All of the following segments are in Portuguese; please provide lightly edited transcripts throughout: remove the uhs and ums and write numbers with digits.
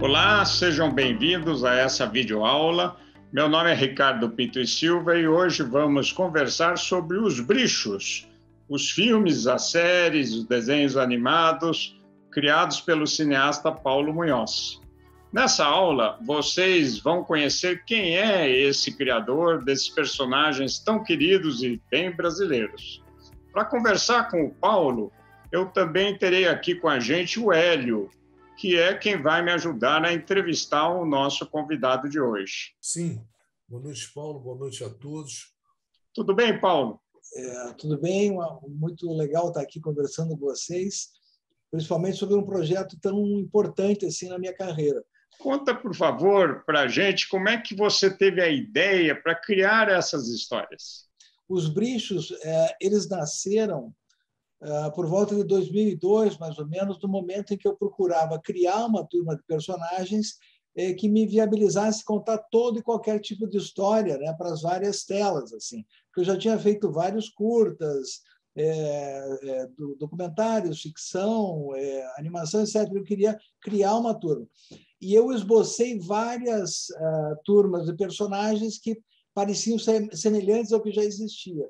Olá, sejam bem-vindos a essa videoaula. Meu nome é Ricardo Pinto e Silva e hoje vamos conversar sobre os Brichos, os filmes, as séries, os desenhos animados criados pelo cineasta Paulo Munhoz. Nessa aula, vocês vão conhecer quem é esse criador desses personagens tão queridos e bem brasileiros. Para conversar com o Paulo, eu também terei aqui com a gente o Hélio, que é quem vai me ajudar a entrevistar o nosso convidado de hoje. Sim. Boa noite, Paulo. Boa noite a todos. Tudo bem, Paulo? Tudo bem. Muito legal estar aqui conversando com vocês, principalmente sobre um projeto tão importante assim na minha carreira. Conta, por favor, para a gente como é que você teve a ideia para criar essas histórias. Os Brichos, eles nasceram por volta de 2002, mais ou menos, no momento em que eu procurava criar uma turma de personagens que me viabilizasse contar todo e qualquer tipo de história, né, para as várias telas, assim. Porque eu já tinha feito vários curtas, documentários, ficção, animação, etc. Eu queria criar uma turma. E eu esbocei várias turmas de personagens que pareciam semelhantes ao que já existia.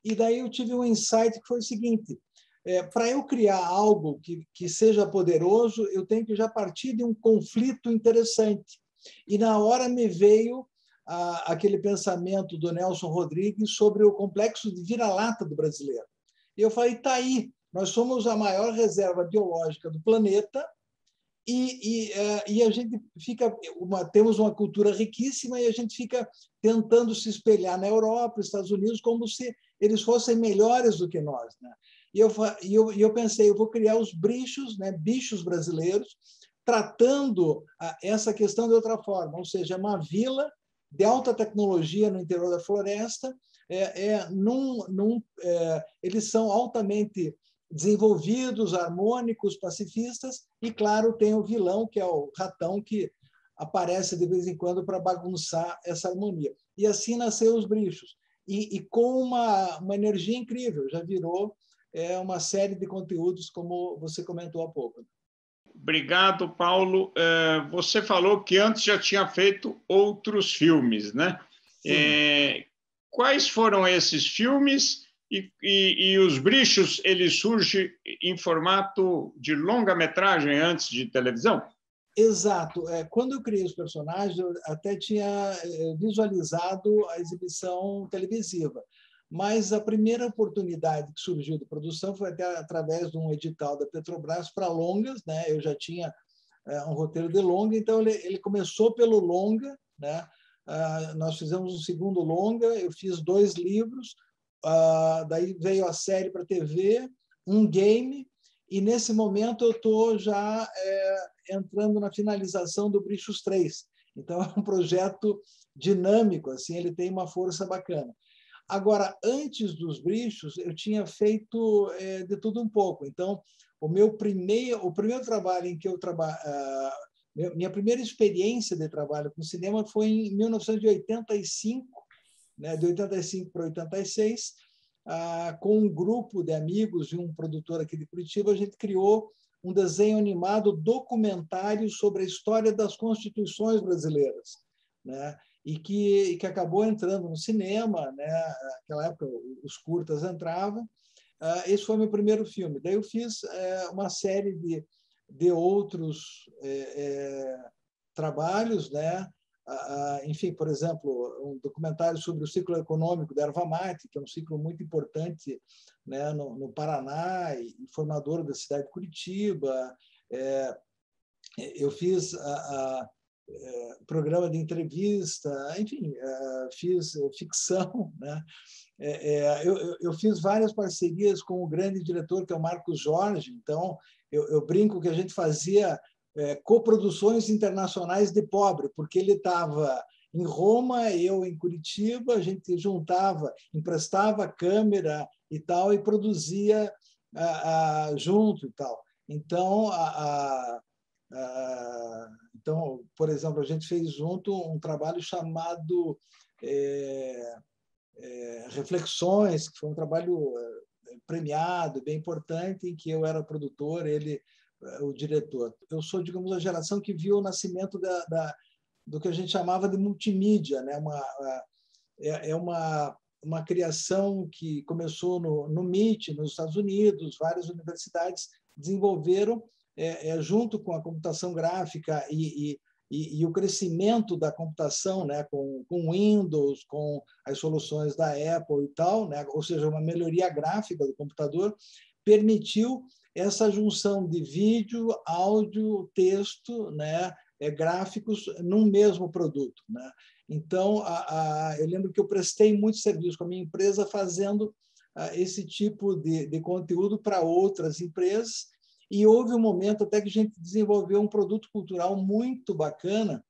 E daí eu tive um insight que foi o seguinte: para eu criar algo que seja poderoso, eu tenho que já partir de um conflito interessante. E na hora me veio aquele pensamento do Nelson Rodrigues sobre o complexo de vira-lata do brasileiro. E eu falei, tá aí, nós somos a maior reserva biológica do planeta e a gente temos uma cultura riquíssima e a gente fica tentando se espelhar na Europa, Estados Unidos, como se eles fossem melhores do que nós, né? E eu pensei, eu vou criar os Brichos, né, bichos brasileiros, tratando essa questão de outra forma, ou seja, uma vila de alta tecnologia no interior da floresta. Eles são altamente desenvolvidos, harmônicos, pacifistas, e, claro, tem o vilão, que é o ratão, que aparece de vez em quando para bagunçar essa harmonia. E assim nasceu os Brichos. E com uma energia incrível, já virou uma série de conteúdos, como você comentou há pouco. Obrigado, Paulo. Você falou que antes já tinha feito outros filmes, né? Quais foram esses filmes? E os Brichos, ele surge em formato de longa-metragem antes de televisão? Exato. Quando eu criei os personagens, eu até tinha visualizado a exibição televisiva. Mas a primeira oportunidade que surgiu de produção foi até através de um edital da Petrobras para longas, né? Eu já tinha um roteiro de longa, então ele começou pelo longa, né? Nós fizemos um segundo longa, eu fiz 2 livros, daí veio a série para TV, um game, e nesse momento eu estou já entrando na finalização do Brichos 3. Então é um projeto dinâmico, assim, ele tem uma força bacana. Agora, antes dos Brichos, eu tinha feito de tudo um pouco. Então, o primeiro trabalho em que eu minha primeira experiência de trabalho com cinema foi em 1985, né, de 85 para 86, com um grupo de amigos e um produtor aqui de Curitiba, a gente criou um desenho animado documentário sobre a história das constituições brasileiras, né? E que acabou entrando no cinema, né? Naquela época os curtas entravam. Esse foi meu primeiro filme. Daí eu fiz uma série de outros trabalhos, né? Enfim, por exemplo, um documentário sobre o ciclo econômico da erva mate, que é um ciclo muito importante, né, no Paraná e formador da cidade de Curitiba. Eu fiz programa de entrevista, enfim, fiz ficção, né? Eu fiz várias parcerias com o grande diretor, que é o Marcos Jorge. Então, eu brinco que a gente fazia coproduções internacionais de pobre, porque ele estava em Roma, eu em Curitiba, a gente juntava, emprestava câmera e tal, e produzia junto e tal. Então, então, por exemplo, a gente fez junto um trabalho chamado Reflexões, que foi um trabalho premiado, bem importante, em que eu era produtor, ele o diretor. Eu sou, digamos, a geração que viu o nascimento do que a gente chamava de multimídia, né? Uma criação que começou no MIT, nos Estados Unidos. Várias universidades desenvolveram, junto com a computação gráfica e o crescimento da computação, né, com Windows, com as soluções da Apple e tal, né, ou seja, uma melhoria gráfica do computador, permitiu essa junção de vídeo, áudio, texto, né, gráficos num mesmo produto, né? Então, eu lembro que eu prestei muito serviço com a minha empresa fazendo esse tipo de conteúdo para outras empresas, e houve um momento até que a gente desenvolveu um produto cultural muito bacana,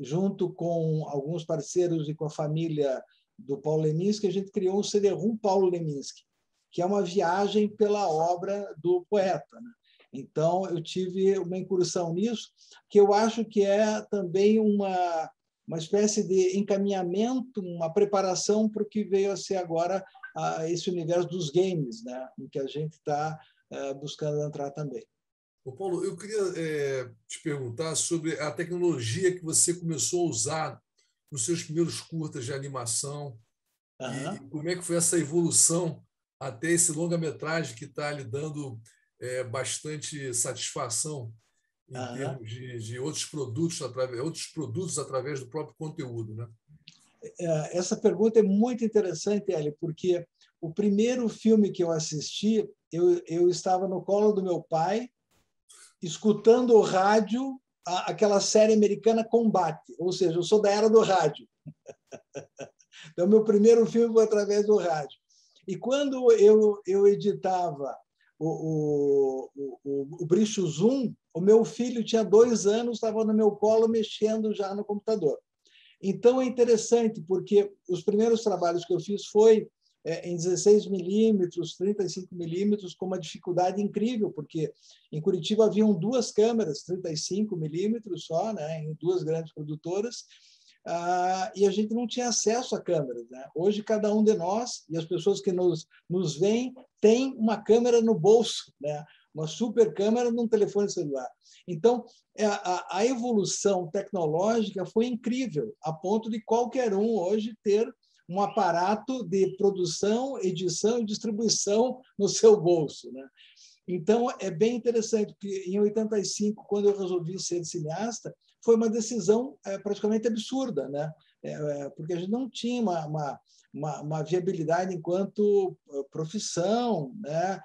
junto com alguns parceiros e com a família do Paulo Leminski. A gente criou um CD-ROM Paulo Leminski, que é uma viagem pela obra do poeta, né? Então, eu tive uma incursão nisso, que eu acho que é também uma espécie de encaminhamento, uma preparação para o que veio a ser agora esse universo dos games, né, em que a gente está buscando entrar também. Ô Paulo, eu queria te perguntar sobre a tecnologia que você começou a usar nos seus primeiros curtas de animação e como é que foi essa evolução até esse longa-metragem que está lhe dando bastante satisfação em termos de outros produtos através do próprio conteúdo, né? Essa pergunta é muito interessante, Eli, porque o primeiro filme que eu assisti, eu estava no colo do meu pai, escutando o rádio, aquela série americana Combate, ou seja, eu sou da era do rádio. Então, meu primeiro filme foi através do rádio. E quando eu editava o Bricho Zoom, o meu filho tinha 2 anos, estava no meu colo mexendo já no computador. Então, é interessante, porque os primeiros trabalhos que eu fiz foi em 16 milímetros, 35 milímetros, com uma dificuldade incrível, porque em Curitiba haviam 2 câmeras, 35 milímetros só, né, em 2 grandes produtoras, e a gente não tinha acesso a câmeras, né? Hoje, cada um de nós, e as pessoas que nos veem, tem uma câmera no bolso, né? Uma super câmera num telefone celular. Então, a evolução tecnológica foi incrível, a ponto de qualquer um hoje ter um aparato de produção, edição e distribuição no seu bolso, né? Então, é bem interessante, porque em 85, quando eu resolvi ser cineasta, foi uma decisão praticamente absurda, né? Porque a gente não tinha uma viabilidade enquanto profissão, né?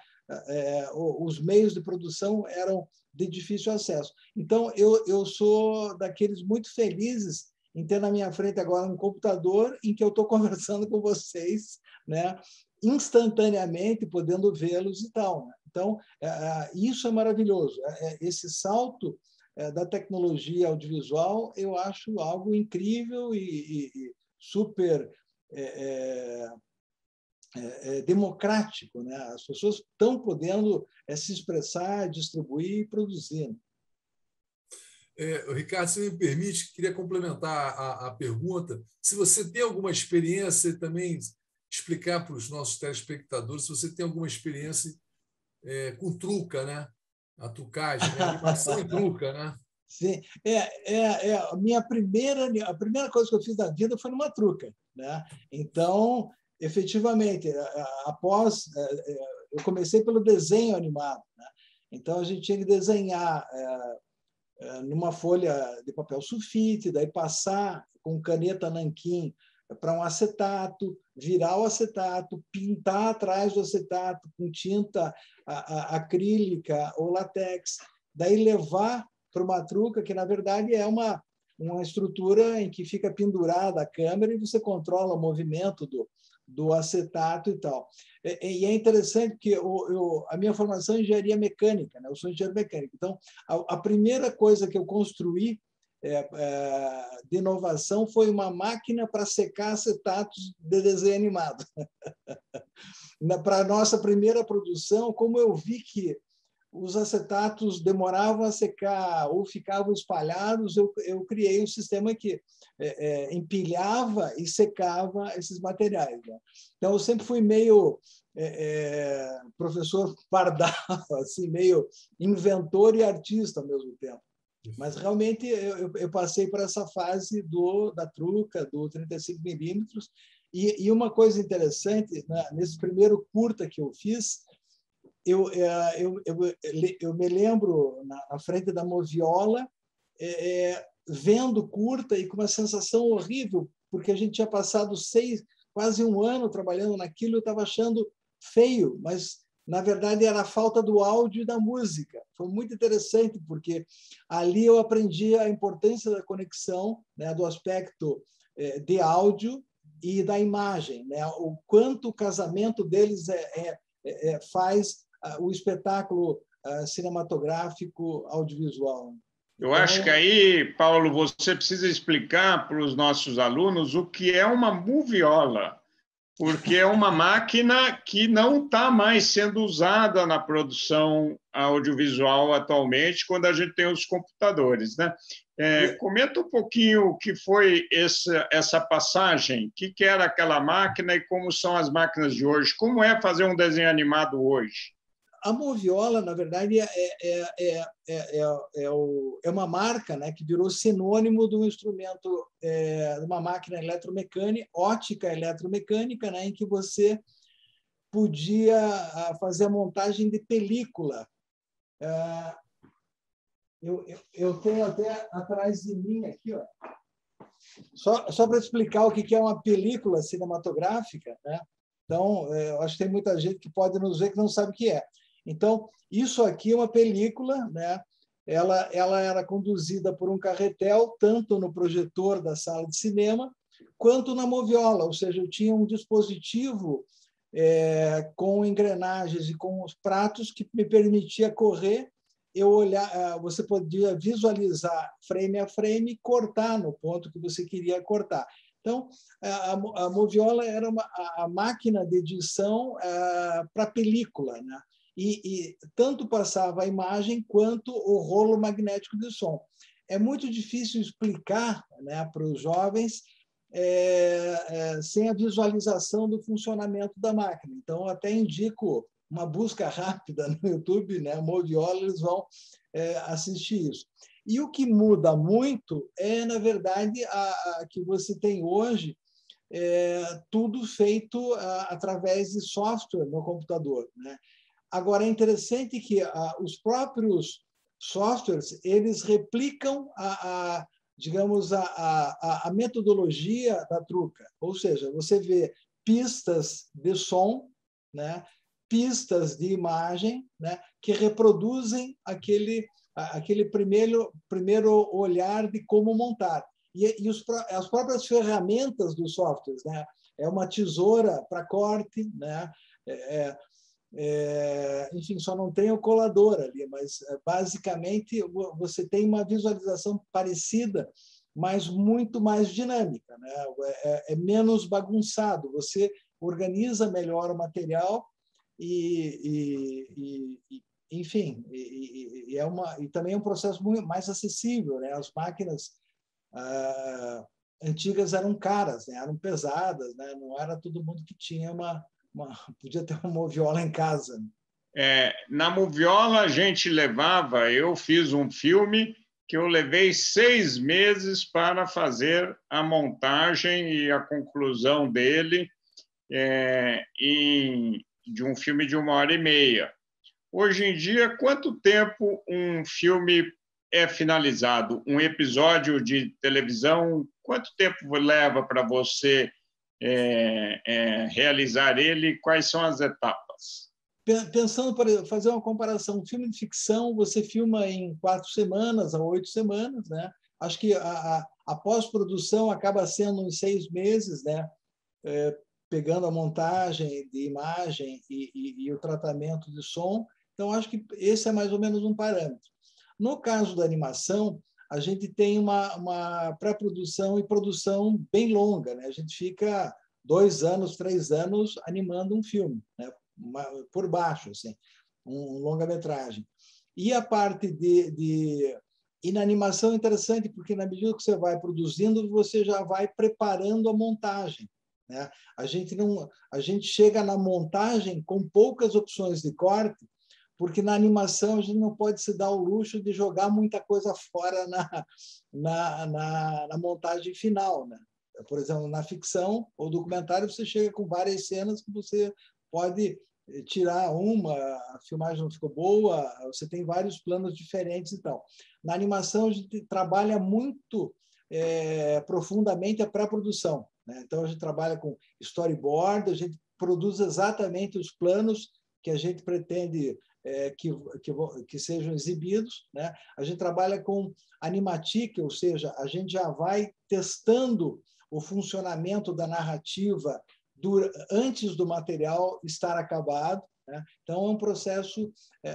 Os meios de produção eram de difícil acesso. Então, eu sou daqueles muito felizes em ter na minha frente agora um computador em que eu estou conversando com vocês, né, instantaneamente, podendo vê-los e tal, né? Então, isso é maravilhoso. Esse salto da tecnologia audiovisual, eu acho algo incrível e super democrático, né? As pessoas estão podendo se expressar, distribuir e produzir. Ricardo, se me permite, queria complementar a pergunta. Se você tem alguma experiência, também explicar para os nossos telespectadores se você tem alguma experiência com truca, né? A trucagem, né? A animação em truca, né? Sim, a primeira coisa que eu fiz na vida foi numa truca, né? Então, efetivamente, eu comecei pelo desenho animado, né? Então a gente tinha que desenhar numa folha de papel sulfite, daí passar com caneta nanquim para um acetato, virar o acetato, pintar atrás do acetato com tinta acrílica ou látex, daí levar para uma truca, que na verdade é uma estrutura em que fica pendurada a câmera e você controla o movimento do acetato e tal. E é interessante que a minha formação é engenharia mecânica, né? Eu sou engenheiro mecânico. Então, a primeira coisa que eu construí de inovação foi uma máquina para secar acetatos de desenho animado. Para a nossa primeira produção, como eu vi que os acetatos demoravam a secar ou ficavam espalhados, eu criei um sistema que empilhava e secava esses materiais, né? Então, eu sempre fui meio professor Pardal, assim, meio inventor e artista ao mesmo tempo. Mas, realmente, eu passei por essa fase da Truca, do 35 milímetros. E uma coisa interessante, né, nesse primeiro curta que eu fiz, eu me lembro, na frente da Moviola, vendo curta e com uma sensação horrível, porque a gente tinha passado quase um ano trabalhando naquilo, eu estava achando feio, mas, na verdade, era a falta do áudio e da música. Foi muito interessante, porque ali eu aprendi a importância da conexão, né, do aspecto de áudio e da imagem, né, o quanto o casamento deles faz o espetáculo cinematográfico audiovisual. Eu acho que aí, Paulo, você precisa explicar para os nossos alunos o que é uma moviola, porque é uma máquina que não está mais sendo usada na produção audiovisual atualmente, quando a gente tem os computadores, né? Comenta um pouquinho o que foi essa passagem, o que era aquela máquina e como são as máquinas de hoje, como é fazer um desenho animado hoje? A Moviola, na verdade, é uma marca, né, que virou sinônimo de um instrumento, de uma máquina eletromecânica, ótica eletromecânica, né, em que você podia fazer a montagem de película. Eu tenho até atrás de mim aqui, ó, só para explicar o que é uma película cinematográfica, né? Então, eu acho que tem muita gente que pode nos ver que não sabe o que é. Então, isso aqui é uma película, né? Ela era conduzida por um carretel, tanto no projetor da sala de cinema, quanto na moviola, ou seja, eu tinha um dispositivo com engrenagens e com os pratos que me permitia correr, você podia visualizar frame a frame e cortar no ponto que você queria cortar. Então, a moviola era a máquina de edição para película, né? E tanto passava a imagem quanto o rolo magnético de som. É muito difícil explicar, né, para os jovens sem a visualização do funcionamento da máquina. Então, até indico uma busca rápida no YouTube, né, Moviola, eles vão assistir isso. E o que muda muito na verdade, a que você tem hoje tudo feito através de software no computador, né? Agora, é interessante que os próprios softwares eles replicam digamos, a metodologia da Truca. Ou seja, você vê pistas de som, né, pistas de imagem, né, que reproduzem aquele primeiro olhar de como montar. E as próprias ferramentas dos softwares, né? É uma tesoura para corte, né? Enfim, só não tem o colador ali, mas basicamente você tem uma visualização parecida, mas muito mais dinâmica, né? É menos bagunçado, você organiza melhor o material enfim, e também é um processo muito mais acessível, né? As máquinas antigas eram caras, né? Eram pesadas, né? Não era todo mundo que tinha podia ter uma moviola em casa. Na moviola a gente eu fiz um filme que eu levei 6 meses para fazer a montagem e a conclusão dele de um filme de 1h30. Hoje em dia, quanto tempo um filme é finalizado? Um episódio de televisão, quanto tempo leva para você realizar ele? Quais são as etapas? Pensando para fazer uma comparação, um filme de ficção você filma em 4 semanas a 8 semanas, né? Acho que a pós-produção acaba sendo em 6 meses, né? Pegando a montagem de imagem e o tratamento de som. Então, acho que esse é mais ou menos um parâmetro. No caso da animação, a gente tem uma pré-produção e produção bem longa, né? A gente fica 2 anos, 3 anos animando um filme, né? Por baixo, assim, um longa-metragem. E a parte E na animação é interessante, porque na medida que você vai produzindo, você já vai preparando a montagem, né? A gente chega na montagem com poucas opções de corte, porque na animação a gente não pode se dar o luxo de jogar muita coisa fora na montagem final, né? Por exemplo, na ficção ou documentário, você chega com várias cenas que você pode tirar uma, a filmagem não ficou boa, você tem vários planos diferentes e tal. Na animação, a gente trabalha muito profundamente a pré-produção, né? Então, a gente trabalha com storyboard, a gente produz exatamente os planos que a gente pretende que sejam exibidos, né? A gente trabalha com animatic, ou seja, a gente já vai testando o funcionamento da narrativa antes do material estar acabado, né? Então, é um processo...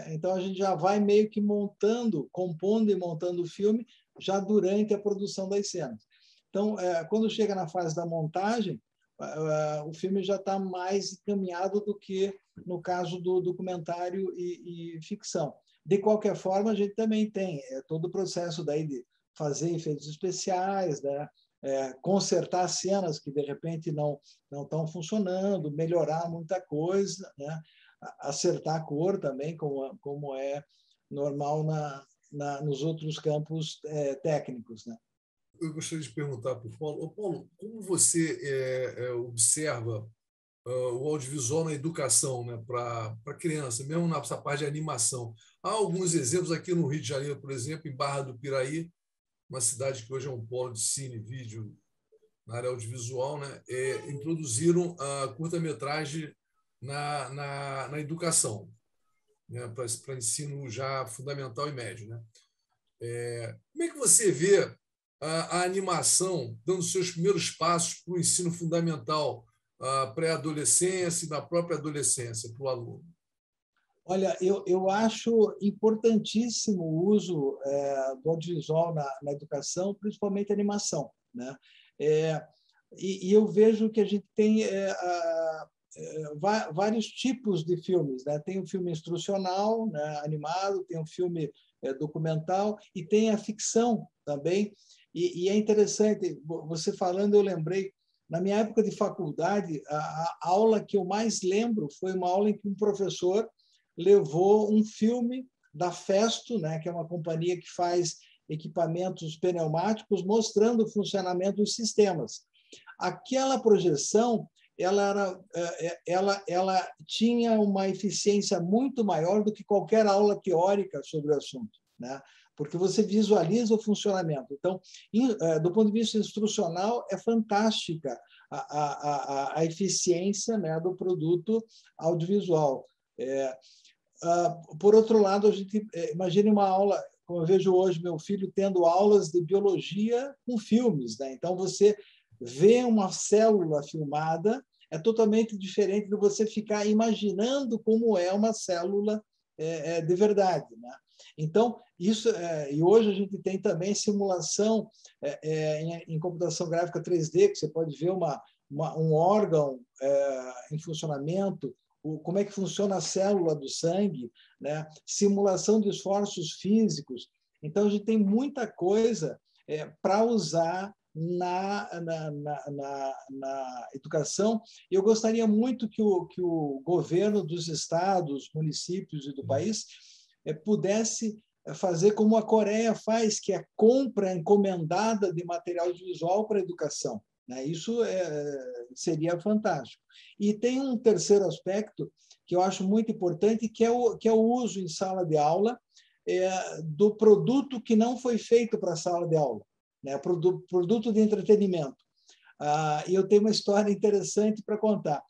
Então, a gente já vai meio que compondo e montando o filme já durante a produção das cenas. Então, quando chega na fase da montagem, o filme já está mais encaminhado do que no caso do documentário e ficção. De qualquer forma, a gente também tem todo o processo daí de fazer efeitos especiais, né? Consertar cenas que, de repente, não estão funcionando, melhorar muita coisa, né? Acertar a cor também, como é normal nos outros campos técnicos, né? Eu gostaria de perguntar para o Paulo. Paulo, como você observa o audiovisual na educação, né, para criança, mesmo nessa parte de animação? Há alguns exemplos aqui no Rio de Janeiro, por exemplo, em Barra do Piraí, uma cidade que hoje é um polo de cine e vídeo na área audiovisual, né, introduziram a curta-metragem na educação, né, para ensino já fundamental e médio, né? Como é que você vê a animação dando seus primeiros passos para o ensino fundamental, a pré-adolescência e na própria adolescência para o aluno? Olha, eu acho importantíssimo o uso do audiovisual na educação, principalmente a animação, né? E eu vejo que a gente tem vários tipos de filmes, né? Tem o filme instrucional, né, animado, tem o filme documental e tem a ficção também. E é interessante, você falando, eu lembrei, na minha época de faculdade, a aula que eu mais lembro foi uma aula em que um professor levou um filme da Festo, né, que é uma companhia que faz equipamentos pneumáticos, mostrando o funcionamento dos sistemas. Aquela projeção ela tinha uma eficiência muito maior do que qualquer aula teórica sobre o assunto, né? Porque você visualiza o funcionamento. Então, do ponto de vista instrucional, é fantástica a eficiência, né, do produto audiovisual. Por outro lado, a gente imagine uma aula, como eu vejo hoje meu filho tendo aulas de biologia com filmes, né? Então, você vê uma célula filmada é totalmente diferente de você ficar imaginando como é uma célula de verdade, né? Então, isso, e hoje a gente tem também simulação em computação gráfica 3D, que você pode ver um órgão em funcionamento, como é que funciona a célula do sangue, né? Simulação de esforços físicos. Então, a gente tem muita coisa para usar na educação. Eu gostaria muito que o governo dos estados, municípios e do país pudesse fazer como a Coreia faz, que é a compra encomendada de material audiovisual para a educação, né? Isso seria fantástico. E tem um terceiro aspecto que eu acho muito importante, que é o uso em sala de aula do produto que não foi feito para a sala de aula, né? Produto de entretenimento. E eu tenho uma história interessante para contar.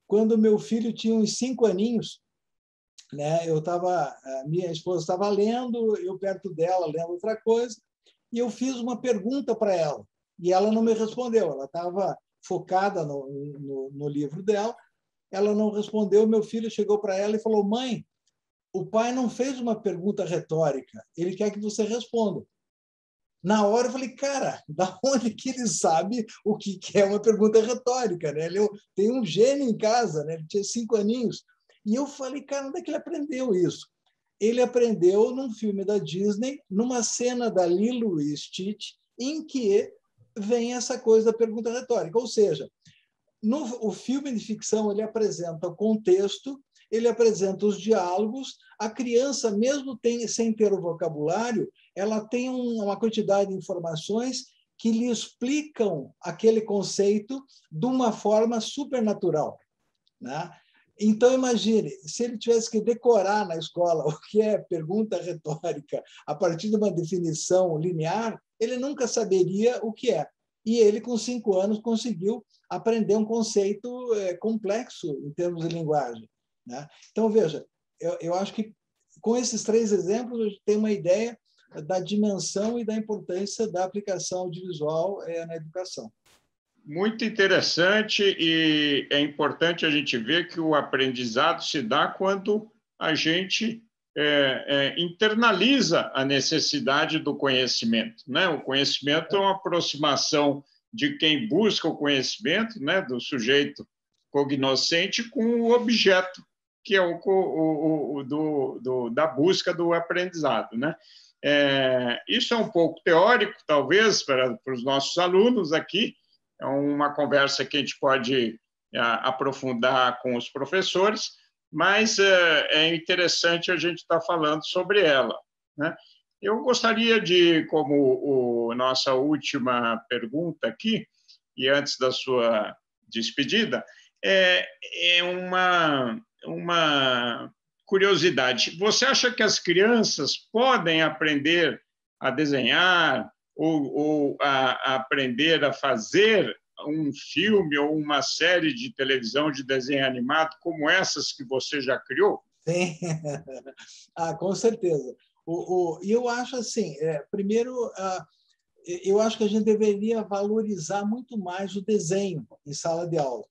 Quando meu filho tinha uns 5 aninhos, né, minha esposa estava lendo, eu perto dela lendo outra coisa, e eu fiz uma pergunta para ela, e ela não me respondeu. Ela estava focada no livro dela, ela não respondeu. Meu filho chegou para ela e falou: mãe, o pai não fez uma pergunta retórica, ele quer que você responda. Na hora eu falei: cara, da onde que ele sabe o que é uma pergunta retórica, né? Ele tem um gênio em casa, né? Ele tinha 5 aninhos. E eu falei: cara, onde é que ele aprendeu isso? ele aprendeu num filme da Disney, numa cena da Lilo e Stitch, em que vem essa coisa da pergunta retórica. Ou seja, o filme de ficção ele apresenta o contexto, ele apresenta os diálogos, a criança, mesmo sem ter o vocabulário, ela tem uma quantidade de informações que lhe explicam aquele conceito de uma forma supernatural, né? Então, imagine, se ele tivesse que decorar na escola o que é pergunta retórica a partir de uma definição linear, ele nunca saberia o que é. E ele, com 5 anos, conseguiu aprender um conceito complexo em termos de linguagem, né? Então, veja, eu acho que com esses 3 exemplos, a gente tem uma ideia da dimensão e da importância da aplicação audiovisual na educação. Muito interessante, e é importante a gente ver que o aprendizado se dá quando a gente internaliza a necessidade do conhecimento, né? O conhecimento é uma aproximação de quem busca o conhecimento, né? Do sujeito cognoscente com o objeto, que é da busca do aprendizado, né? Isso é um pouco teórico, talvez, para os nossos alunos aqui. É uma conversa que a gente pode aprofundar com os professores, mas é interessante a gente estar falando sobre ela, né? Eu gostaria de, como nossa última pergunta aqui, e antes da sua despedida, uma curiosidade. Você acha que as crianças podem aprender a desenhar ou a aprender a fazer um filme ou uma série de televisão de desenho animado como essas que você já criou? Sim, com certeza. E eu acho assim, primeiro, eu acho que a gente deveria valorizar muito mais o desenho em sala de aula.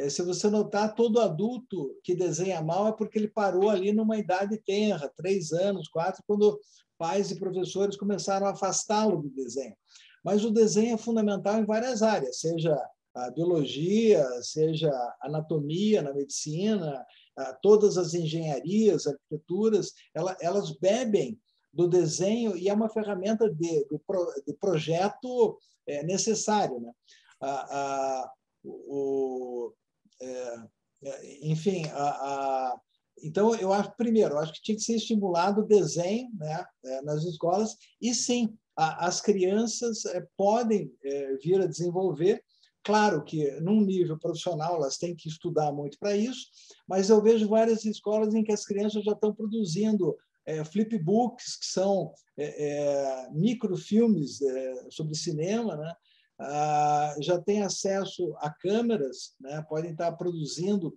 Se você notar, todo adulto que desenha mal é porque ele parou ali numa idade tenra, 3 anos, 4, quando pais e professores começaram a afastá-lo do desenho. Mas o desenho é fundamental em várias áreas, seja a biologia, seja a anatomia na medicina, todas as engenharias, arquiteturas, elas bebem do desenho e é uma ferramenta de projeto necessário, né? Enfim, então eu acho, primeiro, eu acho que tinha que ser estimulado o desenho, né, nas escolas, e sim, as crianças podem vir a desenvolver. Claro que, num nível profissional, elas têm que estudar muito para isso, mas eu vejo várias escolas em que as crianças já estão produzindo flipbooks, que são microfilmes sobre cinema, né? Já têm acesso a câmeras, né? Podem estar produzindo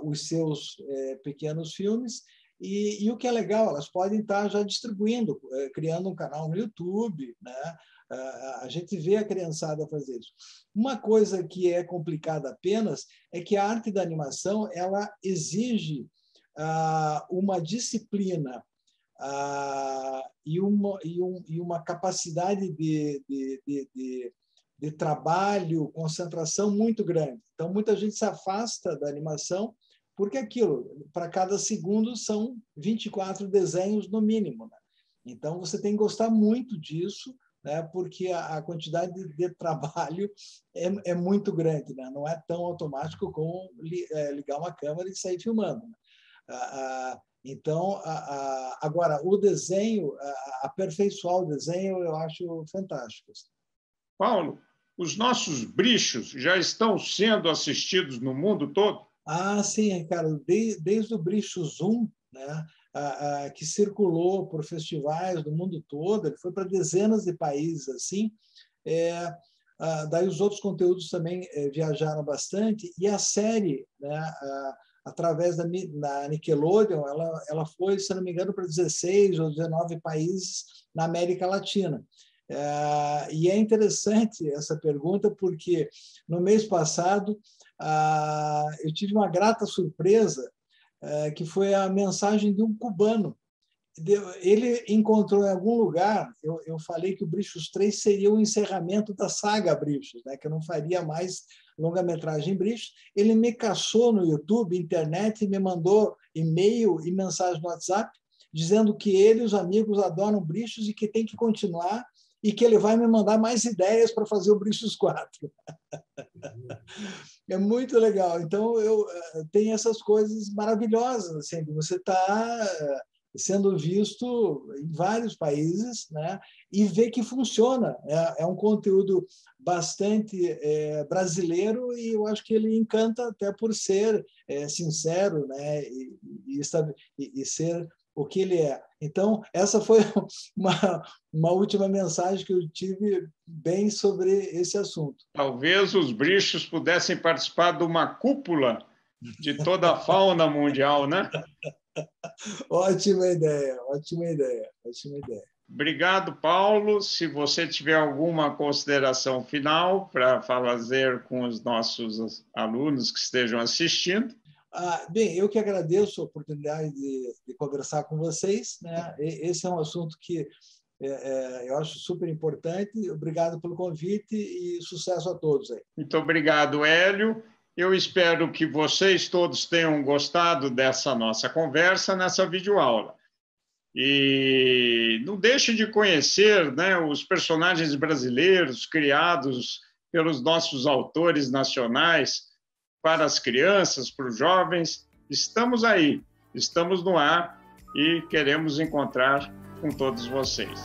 os seus pequenos filmes, e o que é legal, elas podem estar já distribuindo, criando um canal no YouTube, né? A gente vê a criançada fazer isso. Uma coisa que é complicada apenas é que a arte da animação ela exige uma disciplina e uma capacidade de trabalho, concentração muito grande. Então, muita gente se afasta da animação porque aquilo, para cada segundo, são 24 desenhos no mínimo, né? Então, você tem que gostar muito disso, né? Porque a quantidade de trabalho é muito grande, né? Não é tão automático como ligar uma câmera e sair filmando, né? Então, agora, o desenho, aperfeiçoar o desenho, eu acho fantástico. Paulo, os nossos brichos já estão sendo assistidos no mundo todo? Sim, Ricardo, desde o Bricho Zoom, né, que circulou por festivais do mundo todo, ele foi para dezenas de países assim. Daí os outros conteúdos também viajaram bastante, e a série, né, através da Nickelodeon, ela foi, se não me engano, para 16 ou 19 países na América Latina. E é interessante essa pergunta, porque no mês passado eu tive uma grata surpresa, que foi a mensagem de um cubano. Ele encontrou em algum lugar, eu falei que o Brichos 3 seria o encerramento da saga Brichos, né, que eu não faria mais longa-metragem Brichos. Ele me caçou no YouTube, internet, e me mandou e-mail e mensagem no WhatsApp, dizendo que ele e os amigos adoram Brichos e que tem que continuar e que ele vai me mandar mais ideias para fazer o Brichos 4. É muito legal. Então, eu tenho essas coisas maravilhosas, assim, você está sendo visto em vários países, né? E ver que funciona. É um conteúdo bastante brasileiro e eu acho que ele encanta até por ser sincero, né? E ser o que ele é. Então, essa foi uma última mensagem que eu tive bem sobre esse assunto. Talvez os Brichos pudessem participar de uma cúpula de toda a fauna mundial, né? Ótima ideia, ótima ideia, ótima ideia. Obrigado, Paulo. Se você tiver alguma consideração final para fazer com os nossos alunos que estejam assistindo. Bem, eu que agradeço a oportunidade de conversar com vocês, né? Esse é um assunto que eu acho super importante. Obrigado pelo convite e sucesso a todos aí. Muito obrigado, Hélio. Eu espero que vocês todos tenham gostado dessa nossa conversa nessa videoaula. E não deixe de conhecer, né, os personagens brasileiros criados pelos nossos autores nacionais para as crianças, para os jovens. Estamos aí, estamos no ar e queremos encontrar com todos vocês.